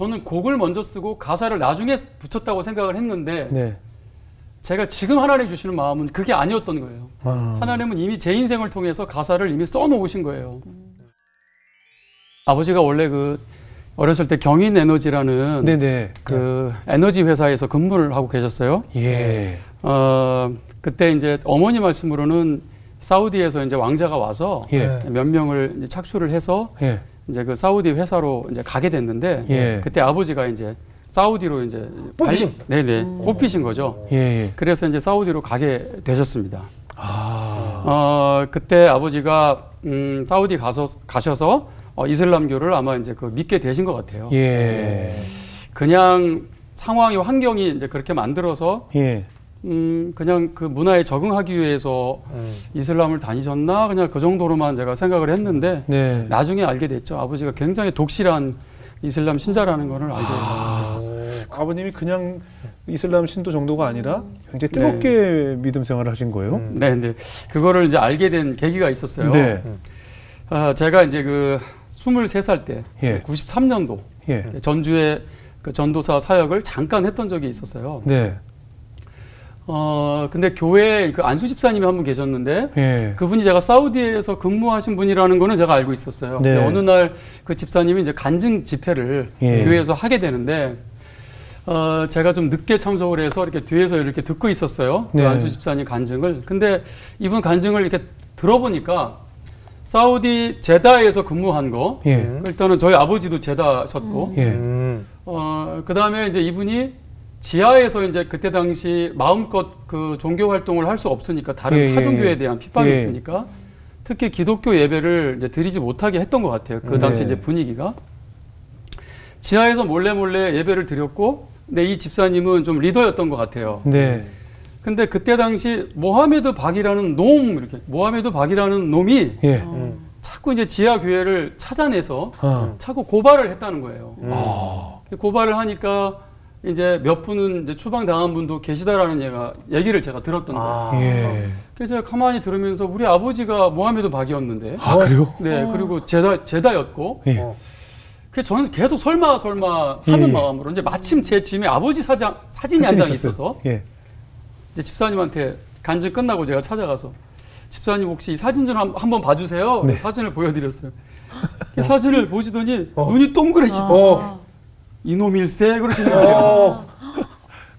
저는 곡을 먼저 쓰고 가사를 나중에 붙였다고 생각을 했는데 네. 제가 지금 하나님 주시는 마음은 그게 아니었던 거예요. 하나님은 이미 제 인생을 통해서 가사를 이미 써놓으신 거예요. 아버지가 원래 그 어렸을 때 경인에너지라는 네네. 그 에너지 회사에서 근무를 하고 계셨어요. 예. 그때 이제 어머니 말씀으로는 사우디에서 이제 왕자가 와서 예. 몇 명을 이제 착수를 해서 예. 이제 그 사우디 회사로 이제 가게 됐는데 예. 그때 아버지가 이제 사우디로 이제 뽑히신. 네네 뽑히신 거죠. 예. 그래서 이제 사우디로 가게 되셨습니다. 그때 아버지가 사우디 가셔서 이슬람교를 아마 이제 그 믿게 되신 것 같아요. 예. 그냥 상황이 환경이 이제 그렇게 만들어서 예. 그냥 그 문화에 적응하기 위해서 이슬람을 다니셨나 그냥 그 정도로만 제가 생각을 했는데 네. 나중에 알게 됐죠. 아버지가 굉장히 독실한 이슬람 신자라는 것을 알게 됐었어요. 아버님이 그냥 이슬람 신도 정도가 아니라 굉장히 뜨겁게 믿음 생활을 하신 거예요? 네, 네. 그거를 이제 알게 된 계기가 있었어요. 네. 제가 이제 그 23살 때, 예. 93년도 예. 전주에 그 전도사 사역을 잠깐 했던 적이 있었어요. 네. 근데 교회에 그 안수 집사님이 한 분 계셨는데, 예. 그분이 제가 사우디에서 근무하신 분이라는 거는 제가 알고 있었어요. 네. 근데 어느 날 그 집사님이 이제 간증 집회를 예. 교회에서 하게 되는데, 제가 좀 늦게 참석을 해서 이렇게 뒤에서 이렇게 듣고 있었어요. 네. 그 안수 집사님 간증을. 근데 이분 간증을 이렇게 들어보니까 사우디 제다에서 근무한 거, 예. 일단은 저희 아버지도 제다셨고, 예. 그 다음에 이제 이분이 지하에서 이제 그때 당시 마음껏 그 종교 활동을 할 수 없으니까 다른 예, 타종교에 예. 대한 핍박이 예. 있으니까 특히 기독교 예배를 이제 드리지 못하게 했던 것 같아요. 그 당시 네. 이제 분위기가. 지하에서 몰래 예배를 드렸고, 근데 이 집사님은 좀 리더였던 것 같아요. 네. 근데 그때 당시 모하메드 박이라는 모하메드 박이라는 놈이 예. 자꾸 이제 지하 교회를 찾아내서 자꾸 고발을 했다는 거예요. 고발을 하니까 이제 몇 분은 이제 추방당한 분도 계시다라는 얘기를 제가 들었던 거예요. 예. 그래서 제가 가만히 들으면서 우리 아버지가 모하메드 박이었는데, 그래요? 네, 그리고 제다였고, 예. 그래서 저는 계속 설마 하는 예. 마음으로 이제 마침 제 짐에 아버지 사진이 한 장 있어서 예. 이제 집사님한테 간증 끝나고 제가 찾아가서 집사님 혹시 이 사진 좀 한번 봐주세요. 네. 사진을 보여드렸어요. 그 사진을 보시더니 눈이 동그래지고 이놈일세 그러시는 거예요.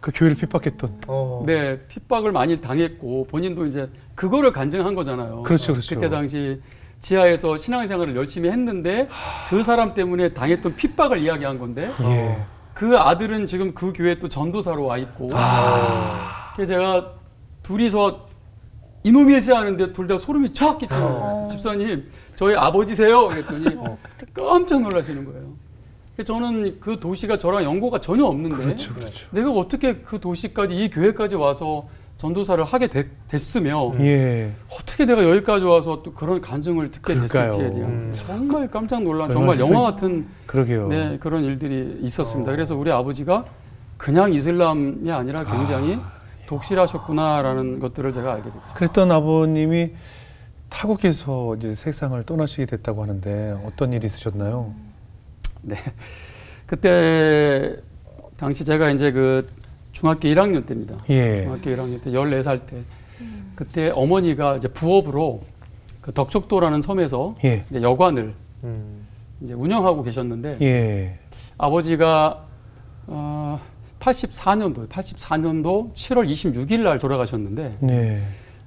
그 교회를 핍박했던. 네, 핍박을 많이 당했고 본인도 이제 그거를 간증한 거잖아요. 그렇죠, 그렇죠. 그때 당시 지하에서 신앙생활을 열심히 했는데 그 사람 때문에 당했던 핍박을 이야기한 건데 예. 그 아들은 지금 그 교회 또 전도사로 와 있고 그래서 제가 둘이서 이놈일세 하는데 둘 다 소름이 쫙 끼치는 거예요. 집사님 저희 아버지세요? 그랬더니 깜짝 놀라시는 거예요. 저는 그 도시가 저랑 연고가 전혀 없는데 그렇죠, 그렇죠. 내가 어떻게 그 도시까지 이 교회까지 와서 전도사를 하게 됐으며 예. 어떻게 내가 여기까지 와서 또 그런 간증을 듣게 그러니까요. 됐을지에 대한 정말 깜짝 놀란 얼마나 정말 영화 같은 그러게요. 네, 그런 일들이 있었습니다. 그래서 우리 아버지가 그냥 이슬람이 아니라 굉장히 독실하셨구나라는 것들을 제가 알게 됐죠. 그랬던 아버님이 타국에서 이제 세상을 떠나시게 됐다고 하는데 어떤 일이 있으셨나요? 네, 그때 당시 제가 이제 그 중학교 1학년 때입니다. 예. 중학교 1학년 때 14살 때 그때 어머니가 이제 부업으로 그 덕척도라는 섬에서 예. 이제 여관을 이제 운영하고 계셨는데 예. 아버지가 84년도 7월 26일 날 돌아가셨는데 네.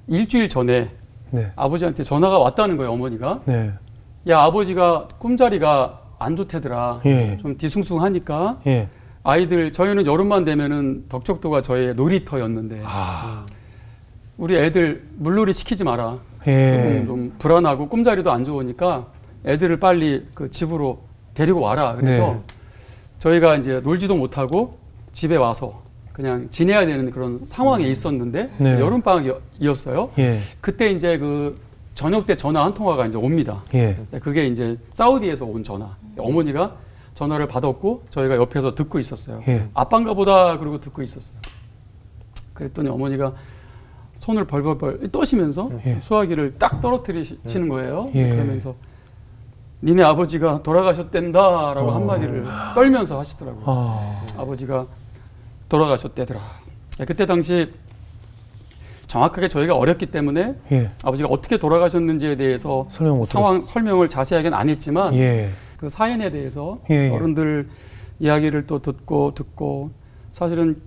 일주일 전에 네. 아버지한테 전화가 왔다는 거예요. 어머니가 네. 야 아버지가 꿈자리가 안 좋대더라. 예. 좀 뒤숭숭하니까 예. 아이들 저희는 여름만 되면은 덕척도가 저의 놀이터였는데 우리 애들 물놀이 시키지 마라. 예. 조금 좀 불안하고 꿈자리도 안 좋으니까 애들을 빨리 그 집으로 데리고 와라. 그래서 네. 저희가 이제 놀지도 못하고 집에 와서 그냥 지내야 되는 그런 상황에 있었는데 네. 여름방학이었어요. 예. 그때 이제 그 저녁 때 전화 한 통화가 이제 옵니다. 예. 그게 이제 사우디에서 온 전화. 어머니가 전화를 받았고 저희가 옆에서 듣고 있었어요. 예. 아빠인가 보다 그러고 듣고 있었어요. 그랬더니 어머니가 손을 벌벌벌 떠시면서 예. 수화기를 딱 떨어뜨리시는 거예요. 예. 그러면서 니네 아버지가 돌아가셨댄다라고 한마디를 떨면서 하시더라고요. 아버지가 돌아가셨대더라. 그때 당시 정확하게 저희가 어렸기 때문에 예. 아버지가 어떻게 돌아가셨는지에 대해서 설명을 자세하게는 안 했지만 예. 그 사연에 대해서 예. 어른들 이야기를 또 듣고 사실은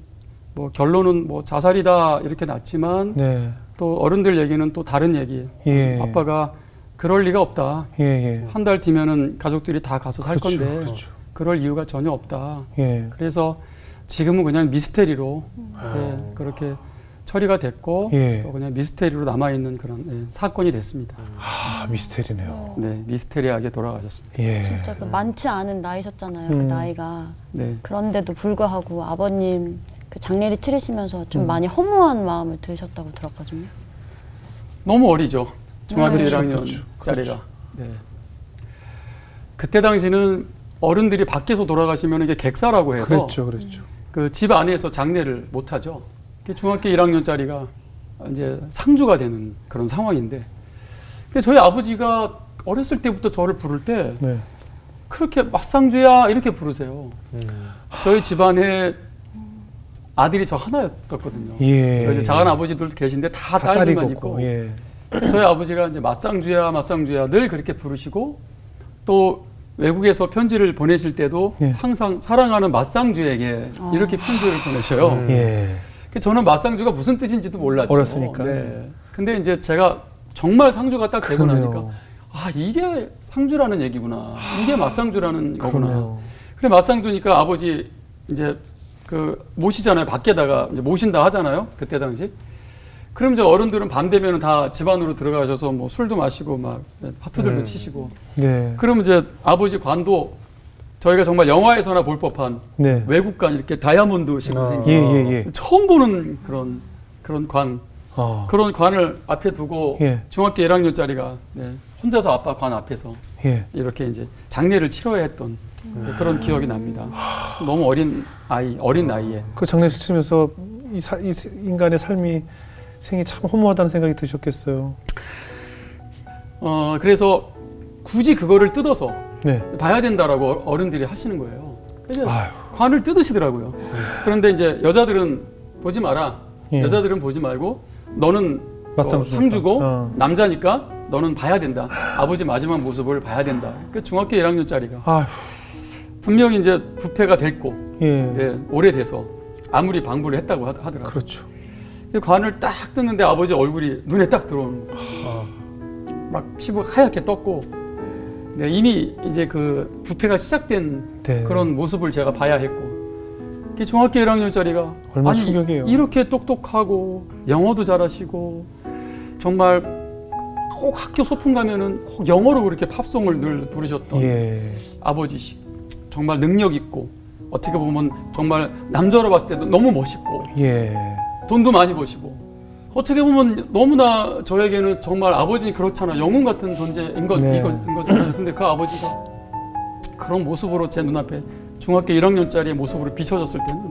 뭐 결론은 뭐 자살이다 이렇게 났지만 네. 또 어른들 얘기는 또 다른 얘기. 예. 아빠가 그럴 리가 없다. 예. 한 달 뒤면은 가족들이 다 가서 살 그렇죠, 건데 그렇죠. 그럴 이유가 전혀 없다. 예. 그래서 지금은 그냥 미스테리로 네, 그렇게 처리가 됐고 예. 또 그냥 미스테리로 남아있는 그런 사건이 됐습니다. 미스테리네요. 네, 미스테리하게 돌아가셨습니다. 예. 진짜 그 많지 않은 나이셨잖아요. 그 나이가. 네. 그런데도 불구하고 아버님 그 장례를 치르시면서 좀 많이 허무한 마음을 드셨다고 들었거든요. 너무 어리죠. 중학교 네. 1학년짜리가. 네. 그때 당시는 어른들이 밖에서 돌아가시면 이게 객사라고 해서 그랬죠. 그 집 안에서 장례를 못 하죠. 중학교 1학년짜리가 이제 상주가 되는 그런 상황인데, 근데 저희 아버지가 어렸을 때부터 저를 부를 때 네. 그렇게 맞상주야 이렇게 부르세요. 저희 집안에 아들이 저 하나였었거든요. 예. 저희 작은 아버지들도 계신데 다 딸들만 있고. 예. 저희 아버지가 이제 맞상주야 늘 그렇게 부르시고, 또 외국에서 편지를 보내실 때도 예. 항상 사랑하는 맞상주에게 이렇게 편지를 보내셔요. 예. 저는 맞상주가 무슨 뜻인지도 몰랐죠. 어렸으니까. 네. 근데 이제 제가 정말 상주가 딱 되고 그러네요. 나니까 이게 상주라는 얘기구나. 이게 맞상주라는 거구나. 그러네요. 그래 맞상주니까 아버지 이제 그 모시잖아요. 밖에다가 이제 모신다 하잖아요. 그때 당시. 그럼 이제 어른들은 밤 되면 다 집 안으로 들어가셔서 뭐 술도 마시고 막 파트들도 치시고. 네. 그럼 이제 아버지 관도 저희가 정말 영화에서나 볼 법한 네. 외국관 이렇게 다이아몬드식으로 생긴 예. 처음 보는 그런 관. 그런 관을 앞에 두고 예. 중학교 1학년짜리가 혼자서 아빠 관 앞에서 예. 이렇게 이제 장례를 치러야 했던 그런 기억이 납니다. 너무 어린 나이에. 그 장례식 치르면서 이 인간의 생이 참 허무하다는 생각이 드셨겠어요. 그래서 굳이 그거를 뜯어서 네. 봐야 된다라고 어른들이 하시는 거예요. 그래서 관을 뜯으시더라고요. 그런데 이제 여자들은 보지 마라. 예. 여자들은 보지 말고 너는 상주고 남자니까 너는 봐야 된다. 아버지 마지막 모습을 봐야 된다. 그 중학교 1학년짜리가 분명히 이제 부패가 됐고 오래돼서 아무리 방부를 했다고 하더라고요. 그렇죠. 관을 딱 뜯는데 아버지 얼굴이 눈에 딱 들어오는 거예요. 막 피부가 하얗게 떴고 이미 이제 그 부패가 시작된 그런 모습을 제가 봐야 했고 중학교 1학년짜리가 얼마나 충격이에요. 이렇게 똑똑하고 영어도 잘하시고 정말 꼭 학교 소풍 가면은 꼭 영어로 그렇게 팝송을 늘 부르셨던 아버지시 정말 능력 있고 어떻게 보면 정말 남자로 봤을 때도 너무 멋있고 돈도 많이 버시고 어떻게 보면 너무나 저에게는 정말 아버지는 그렇잖아. 영웅 같은 존재인 거잖아요. 근데 그 아버지가 그런 모습으로 제 눈앞에 중학교 1학년짜리의 모습으로 비춰졌을 때는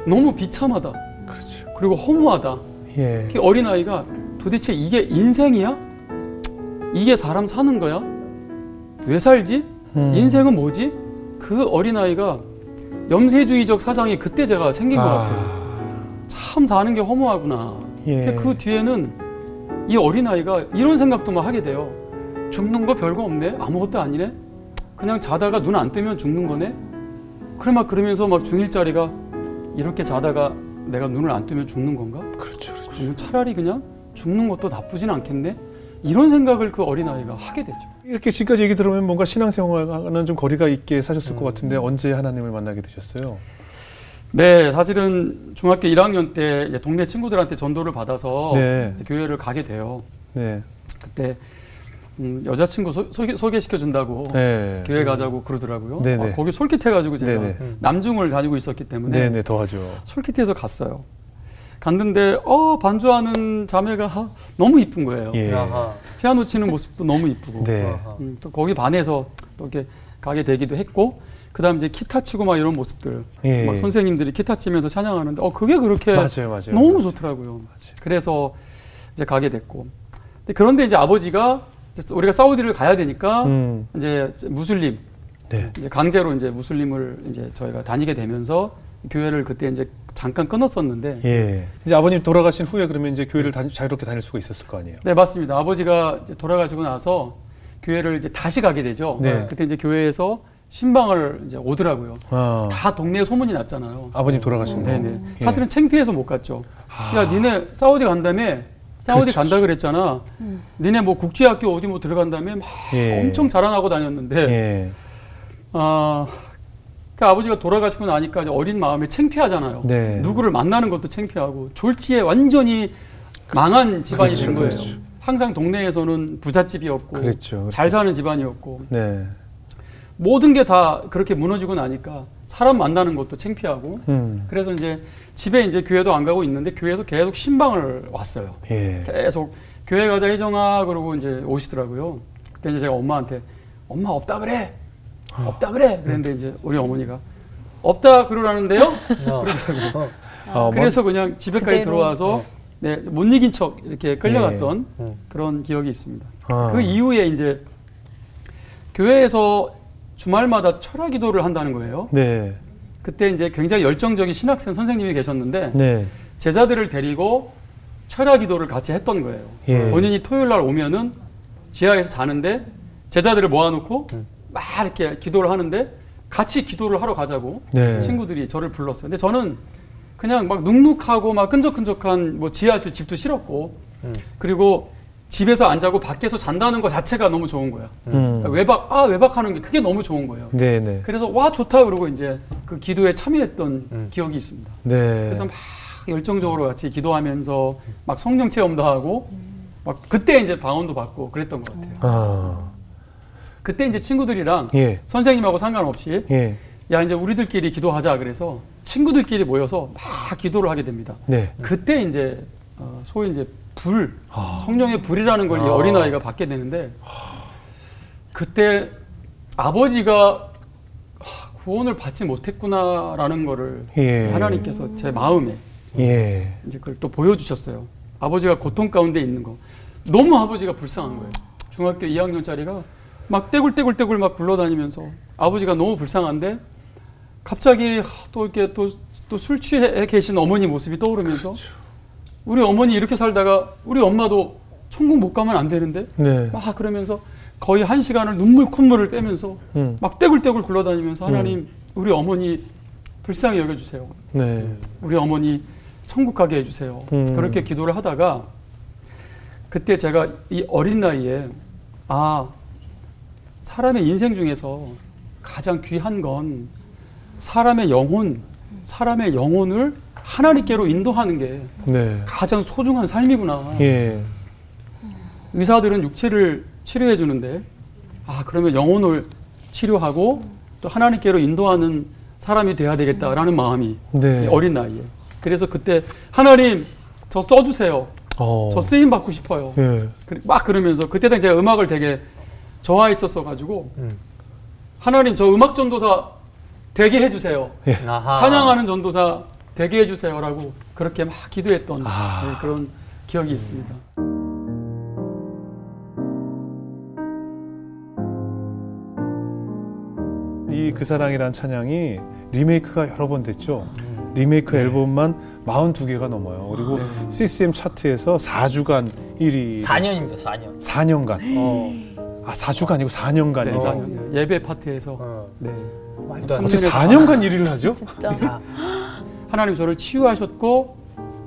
너무 비참하다. 그렇죠. 그리고 허무하다. 그 어린아이가 도대체 이게 인생이야? 이게 사람 사는 거야? 왜 살지? 인생은 뭐지? 그 어린아이가 염세주의적 사상이 그때 제가 생긴 것 같아요. 참 사는 게 허무하구나. 그 뒤에는 이 어린아이가 이런 생각도 막 하게 돼요. 죽는 거 별거 없네? 아무것도 아니네? 그냥 자다가 눈 안 뜨면 죽는 거네? 그러면서 막 중1짜리가 이렇게 자다가 내가 눈을 안 뜨면 죽는 건가? 그렇죠. 그러면 차라리 그냥 죽는 것도 나쁘진 않겠네? 이런 생각을 그 어린아이가 하게 되죠. 이렇게 지금까지 얘기 들으면 뭔가 신앙생활과는 좀 거리가 있게 사셨을 것 같은데 언제 하나님을 만나게 되셨어요? 네, 사실은 중학교 1학년 때 동네 친구들한테 전도를 받아서 교회를 가게 돼요. 그때 여자친구 소개시켜준다고 교회 가자고 그러더라고요. 거기 솔깃해가지고 제가 남중을 다니고 있었기 때문에 더하죠. 솔깃해서 갔어요. 갔는데 반주하는 자매가 너무 이쁜 거예요. 피아노 치는 모습도 너무 이쁘고 또 거기 반해서 또 이렇게 가게 되기도 했고 그다음 이제 기타 치고 막 이런 모습들 막 선생님들이 기타 치면서 찬양하는데 그게 그렇게 너무 좋더라고요. 그래서 이제 가게 됐고 그런데 이제 아버지가 우리가 사우디를 가야 되니까 이제 무슬림 네. 이제 강제로 이제 무슬림을 이제 저희가 다니게 되면서 교회를 그때 이제 잠깐 끊었었는데 예. 이제 아버님 돌아가신 후에 그러면 이제 교회를 자유롭게 다닐 수가 있었을 거 아니에요? 네, 맞습니다. 아버지가 이제 돌아가시고 나서 교회를 이제 다시 가게 되죠. 네. 그때 이제 교회에서 신방을 이제 오더라고요. 아. 다 동네에 소문이 났잖아요. 아버님 돌아가신 거. 네네. 예. 사실은 창피해서 못 갔죠. 야, 니네 사우디 간다며? 사우디 그렇죠. 간다 그랬잖아. 니네 뭐 국제학교 어디 뭐 들어간다며? 막 예. 엄청 자랑하고 다녔는데, 예. 그 아버지가 돌아가시고 나니까 이제 어린 마음에 창피하잖아요. 네. 누구를 만나는 것도 창피하고 졸지에 완전히 망한 집안이 된 거예요. 그렇죠. 항상 동네에서는 부잣집이었고 그랬죠. 잘 사는 집안이었고 네. 모든 게 다 그렇게 무너지고 나니까 사람 만나는 것도 창피하고 그래서 이제 집에 이제 교회도 안 가고 있는데 교회에서 계속 신방을 왔어요. 예. 계속 교회 가자 혜정아 그러고 이제 오시더라고요. 그때 이제 제가 엄마한테 엄마 없다 그래. 없다 그래. 그랬는데 이제 우리 어머니가 없다 그러라는데요. 그래서 그냥 집에까지 그대로. 들어와서 네, 못 이긴 척 이렇게 끌려갔던 그런 기억이 있습니다. 아. 그 이후에 이제 교회에서 주말마다 철학 기도를 한다는 거예요. 네. 그때 이제 굉장히 열정적인 신학생 선생님이 계셨는데 네. 제자들을 데리고 철학 기도를 같이 했던 거예요. 예. 본인이 토요일 날 오면은 지하에서 자는데 제자들을 모아놓고 막 이렇게 기도를 하는데 같이 기도를 하러 가자고 네. 친구들이 저를 불렀어요. 근데 저는 그냥 막 눅눅하고 막 끈적끈적한 뭐 지하실 집도 싫었고 그리고 집에서 안 자고 밖에서 잔다는 것 자체가 너무 좋은 거야. 외박하는 게 그게 너무 좋은 거예요. 네네. 그래서 와 좋다 그러고 이제 그 기도에 참여했던 기억이 있습니다. 네. 그래서 막 열정적으로 같이 기도하면서 막 성령 체험도 하고 막 그때 이제 방언도 받고 그랬던 것 같아요. 아. 그때 이제 친구들이랑 예. 선생님하고 상관없이 예. 야 이제 우리들끼리 기도하자 그래서 친구들끼리 모여서 막 기도를 하게 됩니다. 네. 그때 이제 소위 이제 성령의 불이라는 걸 이 어린아이가 받게 되는데 그때 아버지가 구원을 받지 못했구나라는 거를 예. 하나님께서 제 마음에 예. 이제 그걸 또 보여주셨어요. 아버지가 고통 가운데 있는 거. 너무 아버지가 불쌍한 거예요. 중학교 2학년짜리가 막 떼굴떼굴떼굴 막 굴러다니면서 아버지가 너무 불쌍한데 갑자기 또 이렇게 또 술 취해 계신 어머니 모습이 떠오르면서 그렇죠. 우리 어머니 이렇게 살다가 우리 엄마도 천국 못 가면 안 되는데 네. 막 그러면서 거의 1시간을 눈물 콧물을 빼면서 막 떼굴떼굴 굴러다니면서 하나님 우리 어머니 불쌍히 여겨주세요. 네. 우리 어머니 천국 가게 해주세요. 그렇게 기도를 하다가 그때 제가 이 어린 나이에 사람의 인생 중에서 가장 귀한 건 사람의 영혼을 하나님께로 인도하는 게 네. 가장 소중한 삶이구나. 예. 의사들은 육체를 치료해 주는데 그러면 영혼을 치료하고 또 하나님께로 인도하는 사람이 돼야 되겠다라는 마음이 네. 어린 나이에. 그래서 그때 하나님 저 써주세요. 저 쓰임 받고 싶어요. 예. 막 그러면서 그때 당시 제가 음악을 되게 좋아했었어 가지고 하나님 저 음악 전도사 되게 해주세요. 예. 찬양하는 전도사 되게 해주세요라고 그렇게 막 기도했던 그런 기억이 있습니다. 이 그 사랑이란 찬양이 리메이크가 여러 번 됐죠. 리메이크 앨범만 42개가 넘어요. 그리고 CCM 차트에서 4주간 1위. 4년입니다. 4년. 4년간. 4주가 아니고 4년간이요. 네, 4년. 예배 파트에서 네. 어떻게 4년간 1위를 하죠? 진짜. 하나님 저를 치유하셨고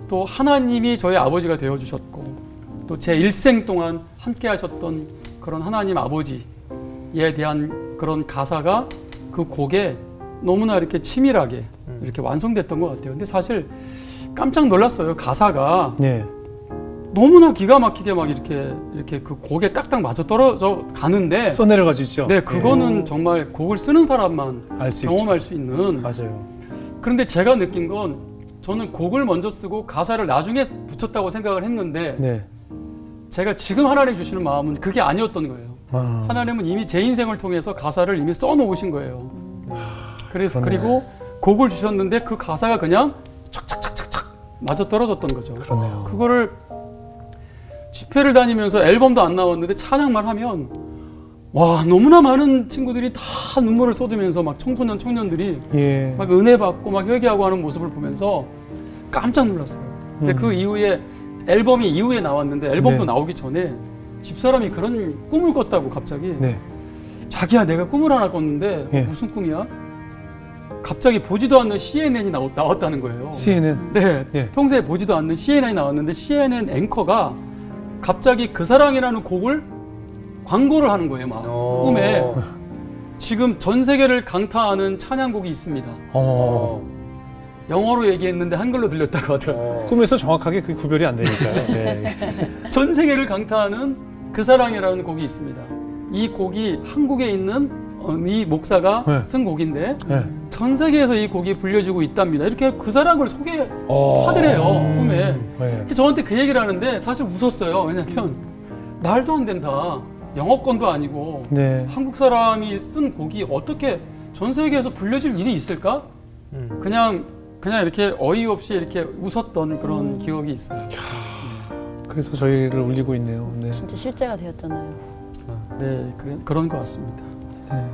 또 하나님이 저의 아버지가 되어주셨고 또 제 일생 동안 함께 하셨던 그런 하나님 아버지에 대한 그런 가사가 그 곡에 너무나 이렇게 치밀하게 이렇게 완성됐던 것 같아요. 근데 사실 깜짝 놀랐어요. 가사가 네. 너무나 기가 막히게 막 이렇게 그 곡에 딱딱 맞아 떨어져 가는데 써내려가지죠. 네, 그거는 정말 곡을 쓰는 사람만 알 수 경험할 수 있는. 맞아요. 그런데 제가 느낀 건 저는 곡을 먼저 쓰고 가사를 나중에 붙였다고 생각을 했는데 네. 제가 지금 하나님 주시는 마음은 그게 아니었던 거예요. 하나님은 이미 제 인생을 통해서 가사를 이미 써놓으신 거예요. 그래서 그러네. 그리고 곡을 주셨는데 그 가사가 그냥 착착착착착 맞아 떨어졌던 거죠. 그러네요. 그거를 집회를 다니면서 앨범도 안 나왔는데 찬양만 하면 와 너무나 많은 친구들이 다 눈물을 쏟으면서 막 청년들이 예. 막 은혜 받고 막 회개하고 하는 모습을 보면서 깜짝 놀랐어요. 근데 그 이후에 앨범이 이후에 나왔는데 앨범도 네. 나오기 전에 집사람이 그런 꿈을 꿨다고 갑자기 네. 자기야 내가 꿈을 하나 꿨는데 예. 무슨 꿈이야? 갑자기 보지도 않는 CNN이 나왔다는 거예요. CNN. 네, 예. 평소에 보지도 않는 CNN이 나왔는데 CNN 앵커가 갑자기 그 사랑이라는 곡을 광고를 하는 거예요. 막 꿈에 지금 전 세계를 강타하는 찬양곡이 있습니다. 영어로 얘기했는데 한글로 들렸다고 하더라고요. 꿈에서 정확하게 그 구별이 안 되니까요. 네. 전 세계를 강타하는 그 사랑이라는 곡이 있습니다. 이 곡이 한국에 있는 이 목사가 네. 쓴 곡인데 네. 전 세계에서 이 곡이 불려지고 있답니다. 이렇게 그 사랑을 소개하더래요. 꿈에. 네. 저한테 그 얘기를 하는데 사실 웃었어요. 왜냐면 말도 안 된다. 영어권도 아니고 네. 한국 사람이 쓴 곡이 어떻게 전 세계에서 불려질 일이 있을까? 그냥 이렇게 어이없이 이렇게 웃었던 그런 기억이 있어요. 그래서 저희를 울리고 있네요. 네. 진짜 실제가 되었잖아요. 네, 그런 것 같습니다. 네.